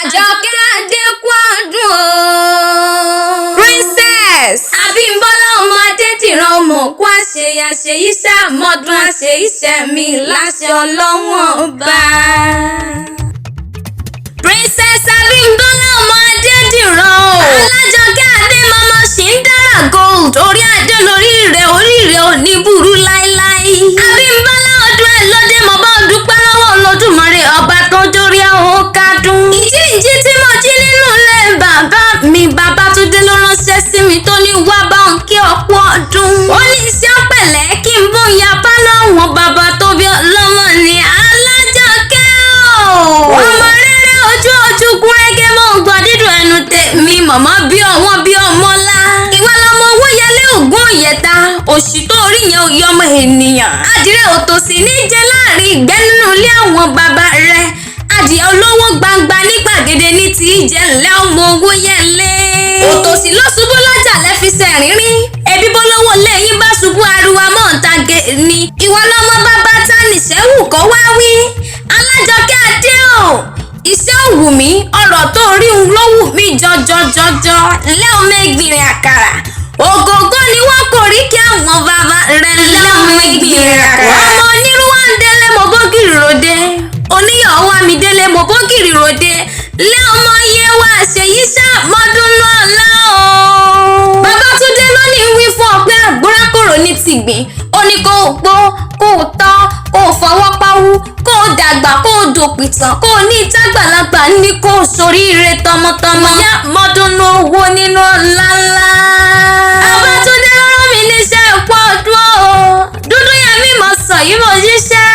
Àjọkẹ́ Adékúọdún o. Princess Abímbọ́lá ọmọ Adédìran ọmọ òkú àṣeyà ṣèyí sàmọ́dún àṣeyí sẹ́mi láṣẹ Ọlọ́run ọba. Princess Abímbọ́lá ọmọ Adédìran o. Alájọkẹ́ Adémọ́mọ́ ṣì ń dára gold orí adé lórí rẹ̀ orí rẹ̀ ò ní burú láíláí. Abímbọ́lá ọdún ẹ̀ lóde mọ́ bá dúpẹ́ lọ́wọ́ Olódùmarè ọba tó dórí àwọn kádùn. Ìjíǹjí tí mo jí nínú ilé bàbá mi Babátúndé ló ránṣẹ́ sí mi tó ní wá bá ń kí ọ̀pọ̀ ọdún. Ó ní iṣẹ́ pẹ̀lẹ́ kí n bóyá bá láwọn bàbá tó bí ọlọ́mọ ní Alájọkẹ́ o. Ọmọ rere ojú gúnrégé mọ́ gbọ́ dídùn ẹnu tèmi màmá bí ọwọ́n bí ọmọ ńlá. Ìwà lọmọ owó yẹlé ògún ìyẹta òṣì tó rí yẹn ò yọ ọmọ ènìyàn. Adìrẹ òtòṣì ní jẹ láàrin ìgbẹ́ nínú ilé àwọn bàbá rẹ̀. Adìẹ olówó gbangba ní gbàgede ní ti ìjẹ ńlẹ́ ọmọ owó yẹlé. Òtòṣì ló ṣubú lọ́jà lẹ́fisẹ̀ rínrín. Ẹbí bólówó lẹ́yìn bá ṣubú ariwo mọ́ǹtagé ni. Ìwà lọmọ bàbá ta nìṣẹ́wù kọ́ wá wí. Alájọkẹ́ Adé o. Iṣẹ́ òwù mí ọ̀rọ̀ tó rí un ló wù mí jọjọjọjọ ńlẹ́ ọmọ ẹgbìnrin àkàrà. Ògógó ni wọ́n kò rí kí àwọn bàbá rẹ̀ ńlẹ́ ọmọ ẹgbìnrin àkàrà. Ọmọ onírú wa ń délé mo bógìrì ròde. Oníyọ̀ wá mi délé mo bógìrì ròde. Ńlẹ́ ọmọ Iyewa ṣèyí sàmọ́dún náà lá o. Babátúndé ló ní wí fún ọ pé àgbórákòrò ní tìgbín. Ó ní kó o gbó kó o tọ́ kó o fọwọ́ páwú kó o dàgbà kó o dòpìtàn kó o ní ìtàgbàlagbà ní kó o ṣoríire tọmọtọmọ. Ìyá mọ́dúnú owó nínú ọ̀làlá. Babátúndé ló rán mi níṣẹ́ ẹ̀kọ́ ọdún o. Dúdúyẹmí mo sọ yìí mo ṣiṣẹ́.